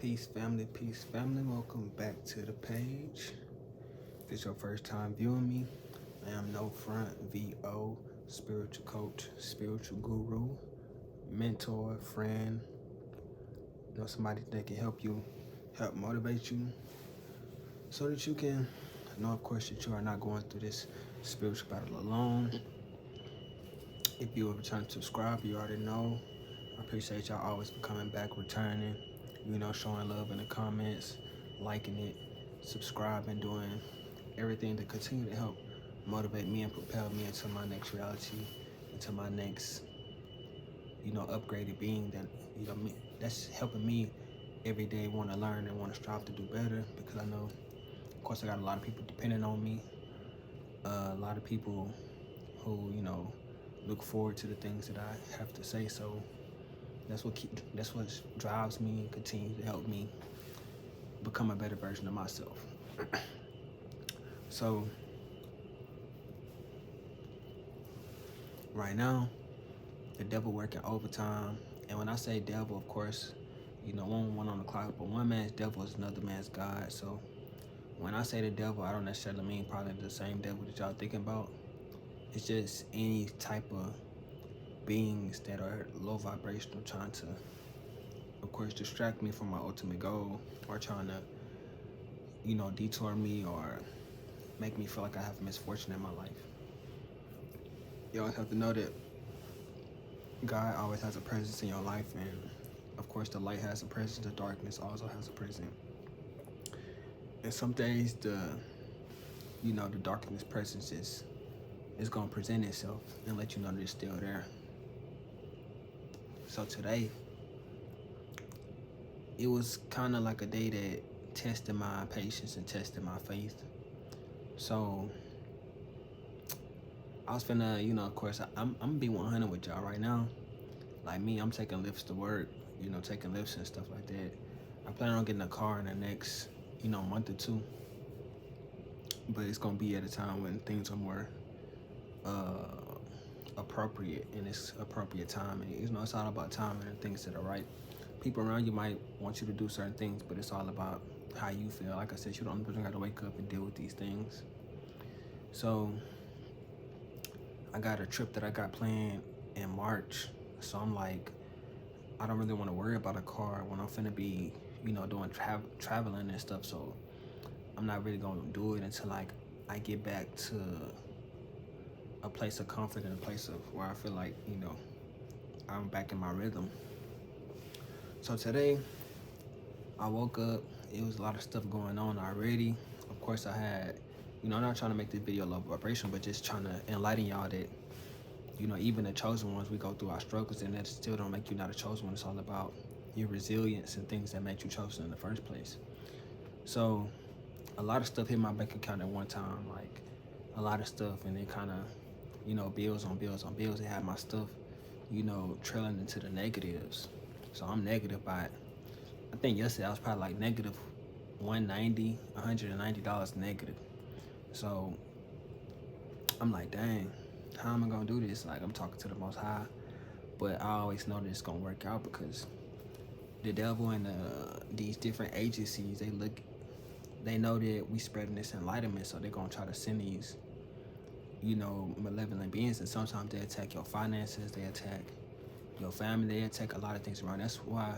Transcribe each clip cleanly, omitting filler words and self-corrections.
Peace, family. Welcome back to the page. If it's your first time viewing me, I am No Front VO, spiritual coach, spiritual guru, mentor, friend. Somebody that can help motivate you, so that you can know, of course, that you are not going through this spiritual battle alone. If you are returning to subscribe, you already know. I appreciate y'all always for coming back, returning, showing love in the comments, liking it, subscribing, doing everything to continue to help motivate me and propel me into my next reality, into my next, upgraded being that's helping me every day want to learn and want to strive to do better, because I know, of course, I got a lot of people depending on me, a lot of people who, look forward to the things that I have to say. So that's what drives me and continues to help me become a better version of myself. So right now, the devil working overtime, and when I say devil, of course, one on the clock, but one man's devil is another man's God. So when I say the devil, I don't necessarily mean probably the same devil that y'all thinking about. It's just any type of beings that are low vibrational, trying to, of course, distract me from my ultimate goal, or trying to, detour me or make me feel like I have misfortune in my life. You always have to know that God always has a presence in your life, and of course the light has a presence, the darkness also has a presence. And some days the darkness presence is gonna present itself and let you know that it's still there. So today, it was kind of like a day that tested my patience and tested my faith. So I was finna, of course, I'm gonna be 100 with y'all right now. Like me, I'm taking lifts to work, taking lifts and stuff like that. I plan on getting a car in the next, month or two. But it's gonna be at a time when things are more appropriate, and it's appropriate time. And it's all about timing and things that are right. People around you might want you to do certain things, but it's all about how you feel. Like I said, you don't have to wake up and deal with these things. So I got a trip that I got planned in March. So I'm like, I don't really want to worry about a car when I'm finna be, doing traveling and stuff. So I'm not really gonna do it until like I get back to a place of comfort and a place of where I feel like, I'm back in my rhythm. So today, I woke up, it was a lot of stuff going on already. Of course, I had, I'm not trying to make this video low vibration, but just trying to enlighten y'all that, even the chosen ones, we go through our struggles, and that still don't make you not a chosen one. It's all about your resilience and things that make you chosen in the first place. So a lot of stuff hit my bank account at one time, like a lot of stuff, and it kind of, bills on bills on bills. It had my stuff, trailing into the negatives. So I'm negative by, I think yesterday I was probably like negative $190 negative. So I'm like, dang, how am I gonna do this? Like, I'm talking to the Most High, but I always know that it's gonna work out, because the devil and these different agencies, they know that we spreading this enlightenment, so they're gonna try to send these, malevolent beings, and sometimes they attack your finances, they attack your family, they attack a lot of things around. That's why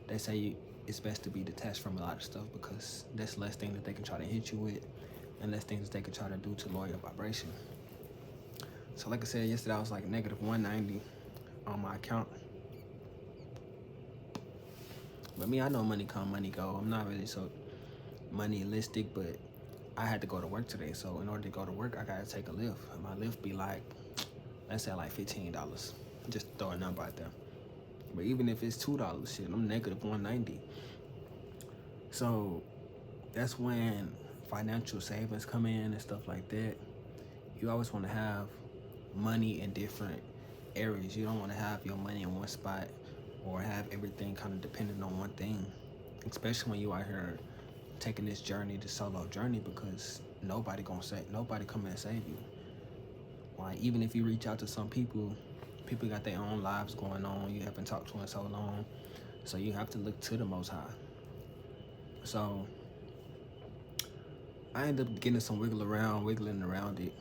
they say it's best to be detached from a lot of stuff, because there's less things that they can try to hit you with, and less things that they can try to do to lower your vibration. So like I said, yesterday I was like negative 190 on my account. But me, I know money come, money go. I'm not really so moneyalistic, but I had to go to work today. So in order to go to work, I gotta take a lift. My lift be like, let's say like $15. Just throw a number out there. But even if it's $2, shit, I'm negative 190. So that's when financial savings come in and stuff like that. You always want to have money in different areas. You don't want to have your money in one spot, or have everything kind of dependent on one thing, especially when you out here taking this journey, this solo journey, because nobody come and save you. Like, even if you reach out to some people got their own lives going on, you haven't talked to in so long, so you have to look to the Most High. So I ended up getting some wiggling around it.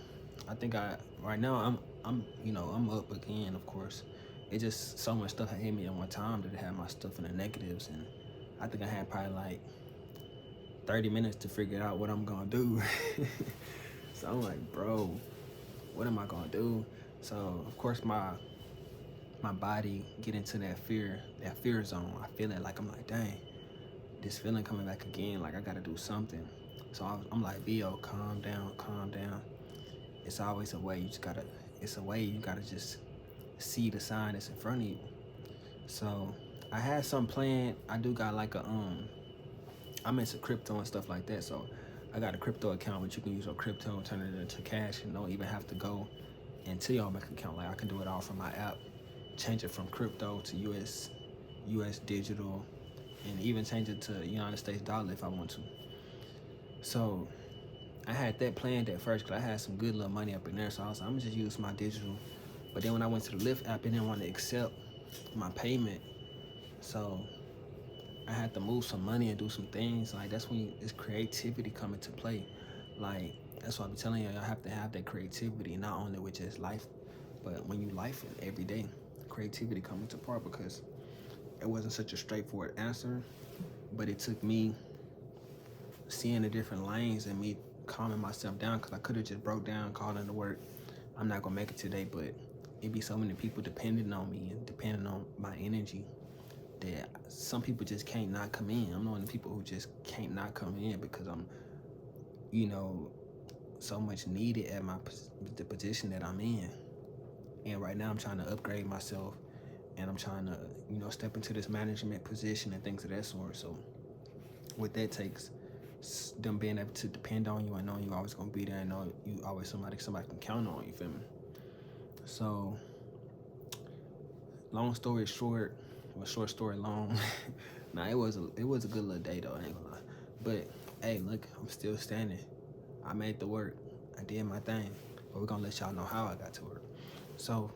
I think right now I'm up again, of course. It just so much stuff had hit me at one time that it had my stuff in the negatives, and I think I had probably like 30 minutes to figure out what I'm gonna do. So I'm like, bro, what am I gonna do? So of course my body get into that fear zone. I feel it, like I'm like, dang, this feeling coming back again. Like I gotta do something. So I'm like, Bo, calm down, calm down. It's always a way. You just gotta. It's a way. You gotta just see the sign that's in front of you. So I had some planned. I do got like I'm into crypto and stuff like that. So I got a crypto account which you can use your crypto, turn it into cash, and don't even have to go into your bank account. Like I can do it all from my app, change it from crypto to US digital, and even change it to United States dollar if I want to. So I had that planned at first because I had some good little money up in there. So I was like, I'm gonna just use my digital. But then when I went to the Lyft app, it didn't want to accept my payment. So I had to move some money and do some things. Like that's when this creativity come into play. Like that's why I be telling you, I have to have that creativity, not only with just life, but when you life it every day, creativity come into part because it wasn't such a straightforward answer, but it took me seeing the different lanes and me calming myself down because I could have just broke down, called into work. I'm not gonna make it today, but it be so many people depending on me and depending on my energy that some people just can't not come in. I'm one of the people who just can't not come in because I'm, you know, so much needed at the position that I'm in. And right now I'm trying to upgrade myself and I'm trying to, step into this management position and things of that sort. So what that takes, them being able to depend on you and knowing you always gonna be there and know you always somebody can count on, you feel me? So long story short, or short story long, nah, it was a good little day though, I ain't gonna lie. But hey, look, I'm still standing. I made the work. I did my thing. But we're gonna let y'all know how I got to work. So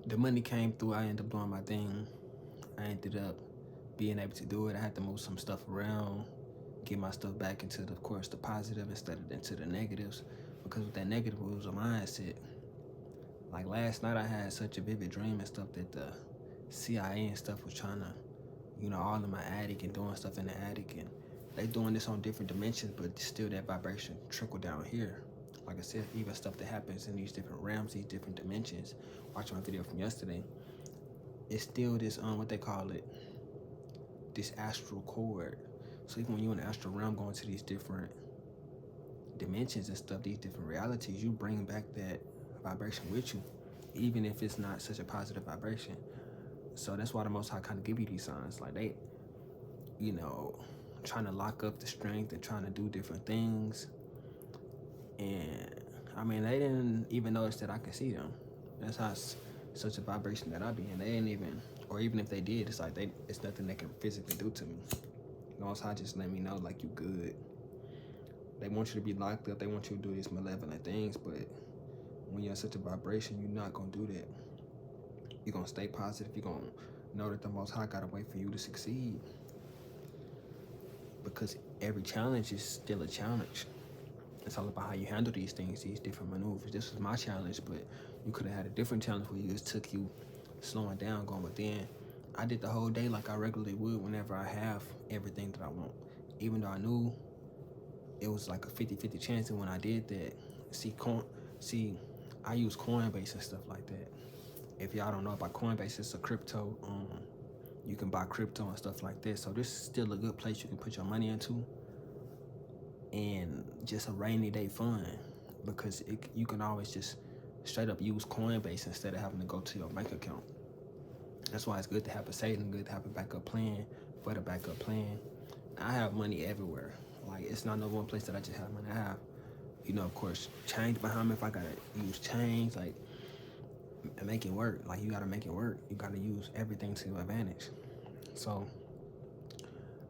the money came through, I ended up doing my thing. I ended up being able to do it. I had to move some stuff around, get my stuff back into of course the positive instead of into the negatives. Because with that negative it was a mindset. Like last night I had such a vivid dream and stuff that the CIA and stuff was trying to, all in my attic and doing stuff in the attic, and they doing this on different dimensions, but still that vibration trickle down here. Like I said, even stuff that happens in these different realms, these different dimensions. Watch my video from yesterday. It's still this what they call it, this astral cord. So even when you're in the astral realm going to these different dimensions and stuff, these different realities, you bring back that vibration with you, even if it's not such a positive vibration. So that's why the Most High kind of give you these signs, like they, trying to lock up the strength and trying to do different things. And I mean, they didn't even notice that I could see them. That's how such a vibration that I be in. They didn't even, or even if they did, it's like it's nothing they can physically do to me. The Most High just let me know, like, you good. They want you to be locked up. They want you to do these malevolent things, but when you're in such a vibration, you're not gonna do that. You're gonna stay positive. You're gonna know that the Most High got a way for you to succeed. Because every challenge is still a challenge. It's all about how you handle these things, these different maneuvers. This was my challenge, but you could have had a different challenge where you just took you slowing down, going within. I did the whole day like I regularly would whenever I have everything that I want. Even though I knew it was like a 50-50 chance, and when I did that, I use Coinbase and stuff like that. If y'all don't know about Coinbase, it's a crypto. You can buy crypto and stuff like that. So this is still a good place you can put your money into, and just a rainy day fund, because you can always just straight up use Coinbase instead of having to go to your bank account. That's why it's good to have a saving, good to have a backup plan for the backup plan. I have money everywhere. Like, it's not no one place that I just have money. I have, of course, change behind me if I gotta use change, like, make it work. Like, you gotta make it work. You gotta use everything to your advantage. So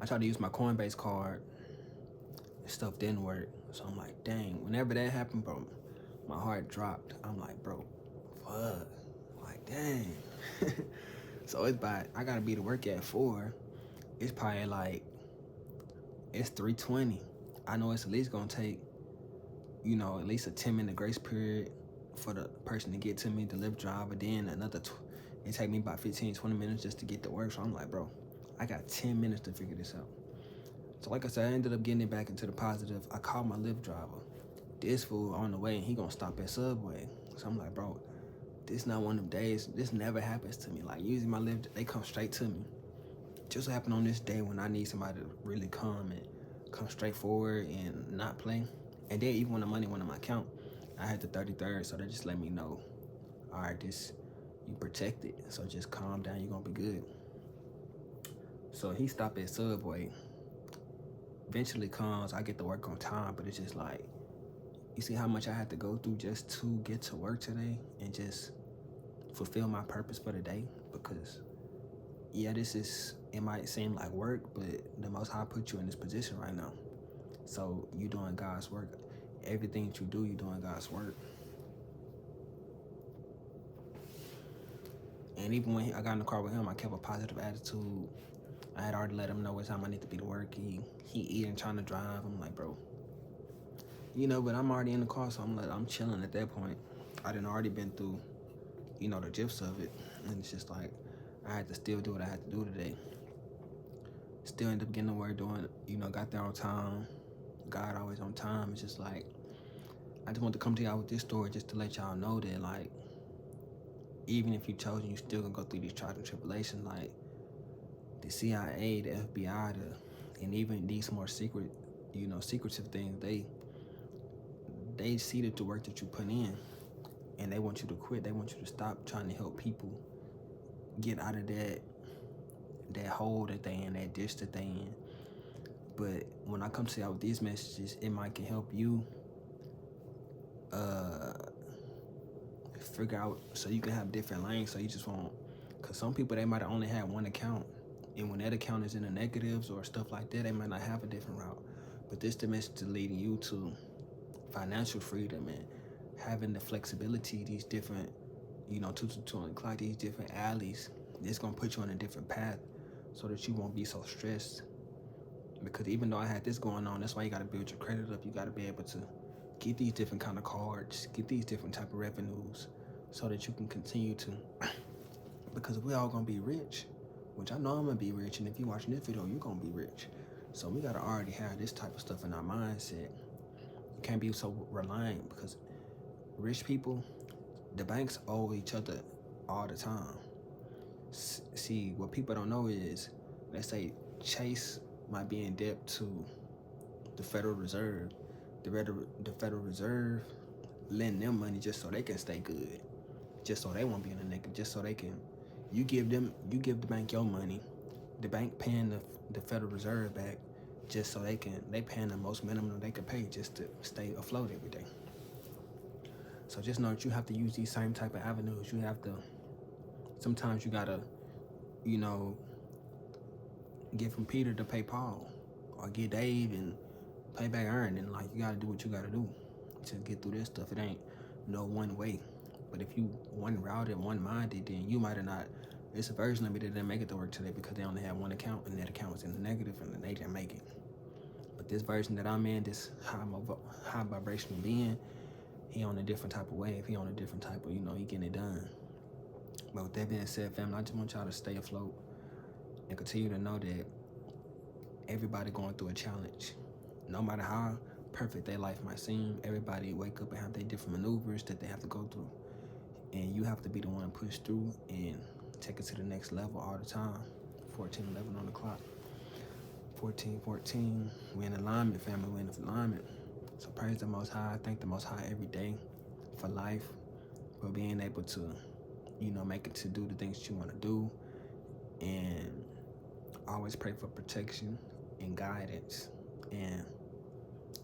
I tried to use my Coinbase card. Stuff didn't work. So I'm like, dang, whenever that happened, bro, my heart dropped. I'm like, bro, fuck. Like, dang. So I gotta be to work at 4. It's probably like It's 3:20. I know it's at least gonna take, at least a 10-minute grace period for the person to get to me, the Lyft driver. Then it take me about 15, 20 minutes just to get to work. So I'm like, bro, I got 10 minutes to figure this out. So like I said, I ended up getting it back into the positive. I called my Lyft driver. This fool on the way, and he gonna stop at Subway. So I'm like, bro, this not one of them days. This never happens to me. Like, usually my Lyft, they come straight to me. Just happened on this day when I need somebody to really come straight forward and not play. And then even when the money went on my account, I had the 33rd, so they just let me know, all right, you protected, so just calm down, you're gonna be good. So he stopped at Subway. Eventually comes, I get to work on time, but it's just like, you see how much I had to go through just to get to work today and just fulfill my purpose for the day? Because yeah, it might seem like work, but the Most High put you in this position right now. So you doing God's work. Everything that you do, you doing God's work. And even when I got in the car with him, I kept a positive attitude. I had already let him know what time I need to be to work. He eating, trying to drive. I'm like, bro, but I'm already in the car, so I'm chilling at that point. I done already been through, the gifs of it. And it's just like, I had to still do what I had to do today. Still end up getting to work, doing, got there on time. God always on time. It's just like, I just want to come to y'all with this story just to let y'all know that, like, even if you chosen, you still gonna go through these trials and tribulations. Like, the CIA, the FBI, and even these more secretive things, they see that the work that you put in, and they want you to quit. They want you to stop trying to help people get out of that hole that they in, that ditch that they in. But when I come to y'all with these messages, it might can help you figure out, so you can have different lanes, so you just won't, because some people, they might have only had one account, and when that account is in the negatives or stuff like that, they might not have a different route. But this the message is leading you to financial freedom and having the flexibility, these different, 2 o'clock, these different alleys. It's gonna put you on a different path so that you won't be so stressed. Because even though I had this going on, that's why you gotta build your credit up. You gotta be able to get these different kind of cards, get these different type of revenues, so that you can continue to, because we all gonna be rich, which I know I'm gonna be rich, and if you're watching this video, you're gonna be rich. So we gotta already have this type of stuff in our mindset. You can't be so reliant, because rich people, the banks owe each other all the time. See, what people don't know is, let's say Chase might be in debt to the Federal Reserve. The Federal Reserve lend them money just so they can stay good, just so they won't be in the negative, just so they can. You give the bank your money, the bank paying the Federal Reserve back, just so they paying the most minimum they can pay just to stay afloat every day. So just know that you have to use these same type of avenues. You have to, sometimes you gotta, get from Peter to pay Paul, or get Dave and pay back Aaron, and like, you gotta do what you gotta do to get through this stuff. It ain't no one way. But if you one-routed, one-minded, then you might have not. It's a version of me that didn't make it to work today because they only had one account, and that account was in the negative, and they didn't make it. But this version that I'm in, this high vibrational being, he on a different type of wave. He on a different type of, he getting it done. But with that being said, family, I just want y'all to stay afloat and continue to know that everybody going through a challenge. No matter how perfect their life might seem, everybody wake up and have their different maneuvers that they have to go through. And you have to be the one to push through and take it to the next level all the time. 14:11 on the clock. 14:14. We're in alignment, family. We're in alignment. So praise the Most High. I thank the Most High every day for life, for being able to, make it to do the things that you want to do. And always pray for protection and guidance. And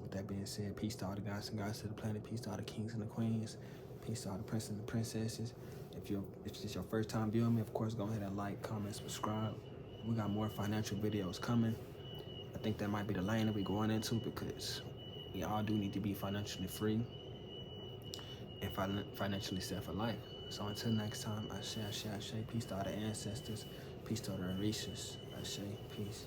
with that being said, peace to all the guys and guys to the planet. Peace to all the kings and the queens. Peace to all the princes and the princesses. If it's your first time viewing me, of course, go ahead and like, comment, subscribe. We got more financial videos coming. I think that might be the lane that we're going into, because we all do need to be financially free and financially set for life. So until next time, Ashe, Ashe, Ashe. Peace to all the ancestors. Peace to all the Orishas. Ashe, peace.